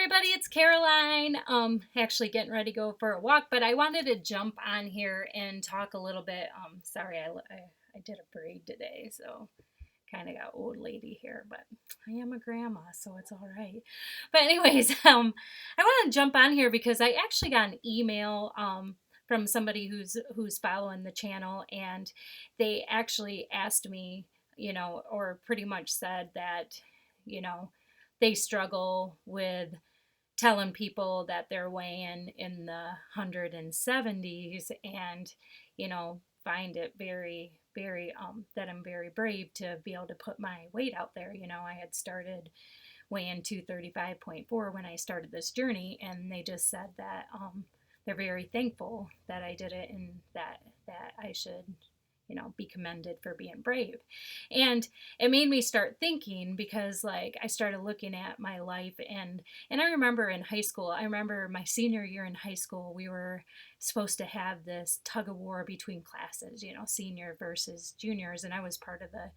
everybody, it's Caroline. Actually getting ready to go for a walk, but I wanted to jump on here and talk a little bit. Sorry, I did a braid today, so kind of got old lady here, but I am a grandma, so it's all right. But anyways, I want to jump on here because I actually got an email from somebody who's following the channel, and they actually asked me, or pretty much said that, you know, they struggle with telling people that they're weighing in the 170s and, find it very, very, that I'm very brave to be able to put my weight out there. I had started weighing 235.4 when I started this journey, and they just said that they're very thankful that I did it and that I should be commended for being brave. And it made me start thinking because like I started looking at my life, and I remember in high school, I remember my senior year in high school, we were supposed to have this tug of war between classes, senior versus juniors, and I was part of the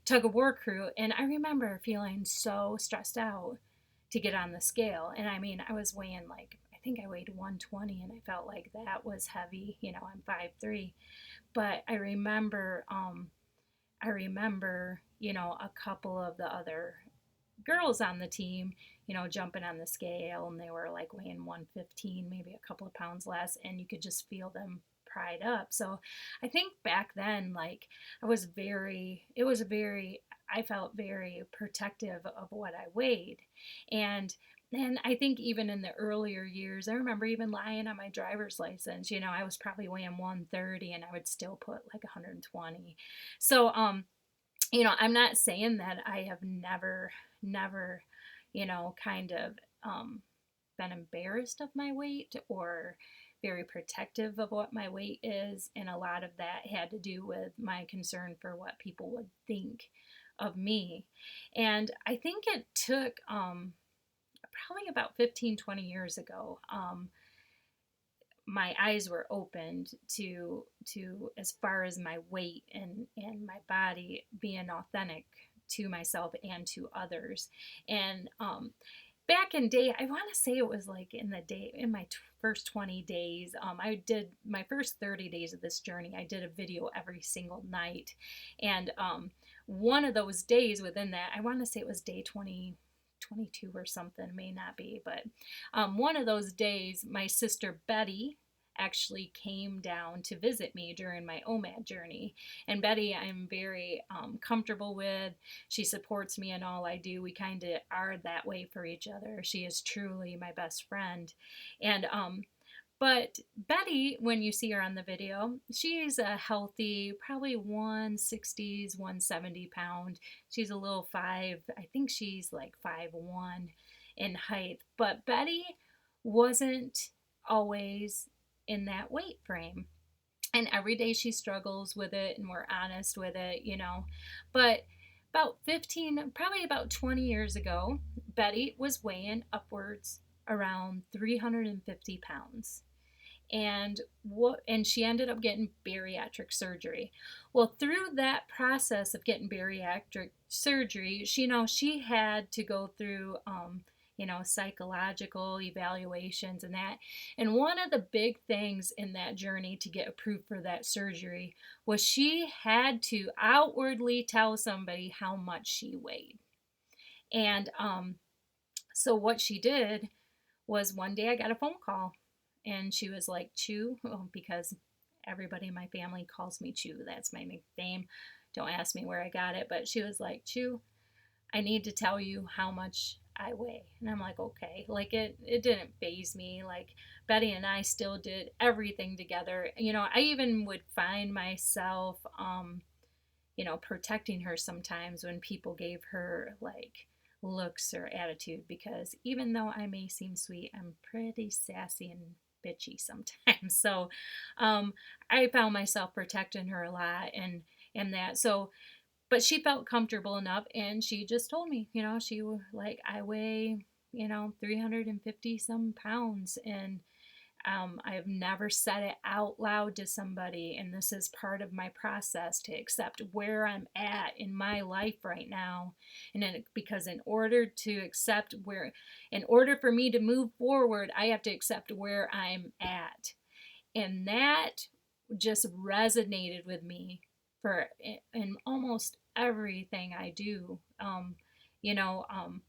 tug of war crew, and I remember feeling so stressed out to get on the scale. And I mean, I was weighing like, I think I weighed 120, and I felt like that was heavy. I'm 5'3". But I remember, a couple of the other girls on the team, jumping on the scale, and they were like weighing 115, maybe a couple of pounds less, and you could just feel them pried up. So I think back then, like, I felt very protective of what I weighed. And I think even in the earlier years, I remember even lying on my driver's license. I was probably weighing 130, and I would still put like 120. So, I'm not saying that I have never, kind of been embarrassed of my weight or very protective of what my weight is. And a lot of that had to do with my concern for what people would think of me. And I think it took probably about 15, 20 years ago, my eyes were opened to as far as my weight and my body being authentic to myself and to others. And back in day, I want to say it was like in my first 20 days, I did my first 30 days of this journey. I did a video every single night, and one of those days within that, I want to say it was day 22 or something, may not be, but one of those days, my sister Betty actually came down to visit me during my OMAD journey. And Betty, I'm very comfortable with. She supports me in all I do. We kind of are that way for each other. She is truly my best friend. And but Betty, when you see her on the video, she's a healthy, probably 160s, 170 pound. She's a little I think she's like 5'1" in height. But Betty wasn't always in that weight frame. And every day she struggles with it, and we're honest with it. But probably about 20 years ago, Betty was weighing upwards around 350 pounds. And she ended up getting bariatric surgery. Well, through that process of getting bariatric surgery, she had to go through psychological evaluations and that. And one of the big things in that journey to get approved for that surgery was she had to outwardly tell somebody how much she weighed. And so what she did was, one day I got a phone call, and she was like, Chew, because everybody in my family calls me Chew. That's my nickname. Don't ask me where I got it, but she was like, Chew, I need to tell you how much I weigh. And I'm like, okay. Like, it didn't faze me. Like, Betty and I still did everything together. I even would find myself, protecting her sometimes when people gave her like looks or attitude, because even though I may seem sweet, I'm pretty sassy and bitchy sometimes. So I found myself protecting her a lot, and that. So, but she felt comfortable enough, and she just told me, she was like, I weigh 350 some pounds, and I have never said it out loud to somebody, and this is part of my process to accept where I'm at in my life right now. And then, because in order for me to move forward, I have to accept where I'm at. And that just resonated with me for in almost everything I do.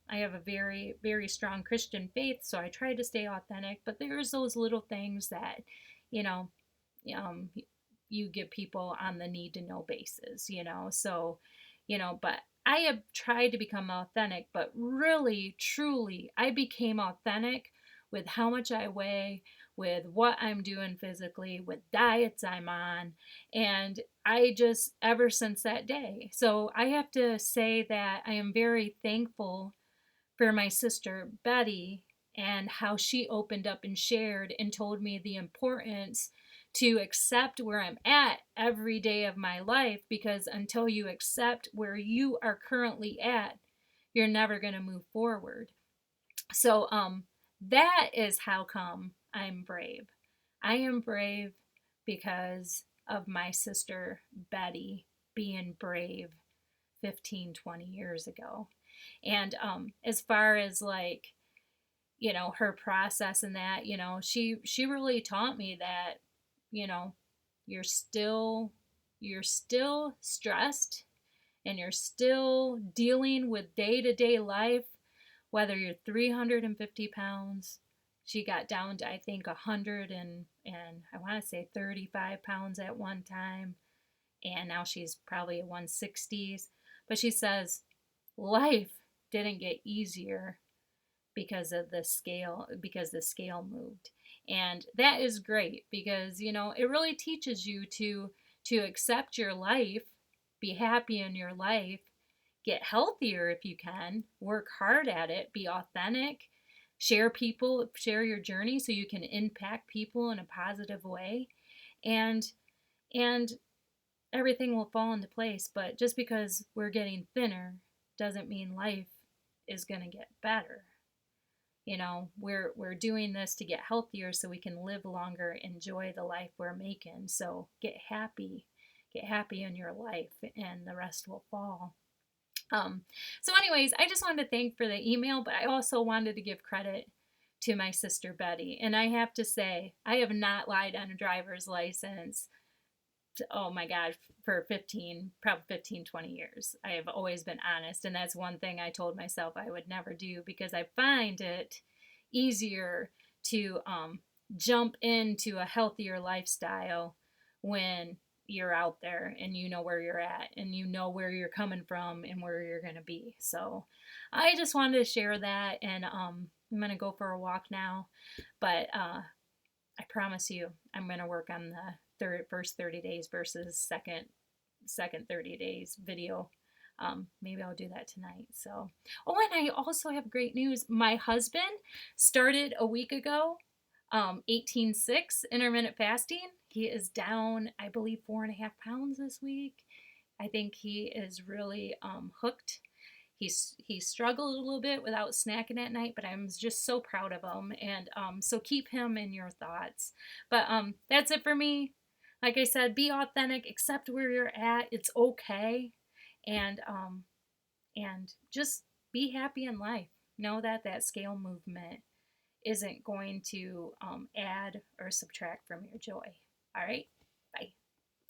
I have a very, very strong Christian faith, so I try to stay authentic, but there's those little things that, you know, um, you give people on the need to know basis, so, but I have tried to become authentic, but really, truly, I became authentic with how much I weigh, with what I'm doing physically, with diets I'm on, and I just, ever since that day. So I have to say that I am very thankful for my sister Betty and how she opened up and shared and told me the importance to accept where I'm at every day of my life, because until you accept where you are currently at, you're never going to move forward. So that is how come I'm brave. I am brave because of my sister Betty being brave 15, 20 years ago. And as far as like, her process and that, she really taught me that, you know, you're still you're still stressed, and you're still dealing with day-to-day life, whether you're 350 pounds. She got down to, I think, 100 and I want to say 35 pounds at one time, and now she's probably 160s. But she says life didn't get easier because the scale moved. And that is great, because it really teaches you to accept your life, be happy in your life, get healthier if you can, work hard at it, be authentic, share your journey so you can impact people in a positive way, and and everything will fall into place. But just because we're getting thinner doesn't mean life is going to get better. We're doing this to get healthier so we can live longer, enjoy the life we're making. So get happy in your life, and the rest will fall. So anyways, I just wanted to thank for the email, but I also wanted to give credit to my sister Betty. And I have to say, I have not lied on a driver's license, oh my God, for 15, probably 15, 20 years. I have always been honest. And that's one thing I told myself I would never do, because I find it easier to jump into a healthier lifestyle when you're out there and you know where you're at and you know where you're coming from and where you're going to be. So I just wanted to share that. And I'm going to go for a walk now. But I promise you, I'm going to work on the first 30 days versus second 30 days video. Maybe I'll do that tonight. So, oh, and I also have great news. My husband started a week ago, 18-6 intermittent fasting. He is down, I believe, 4.5 pounds this week. I think he is really hooked. He struggled a little bit without snacking at night, but I'm just so proud of him. And so keep him in your thoughts. But that's it for me. Like I said, be authentic, accept where you're at. It's okay, and just be happy in life. Know that scale movement isn't going to add or subtract from your joy. All right, bye.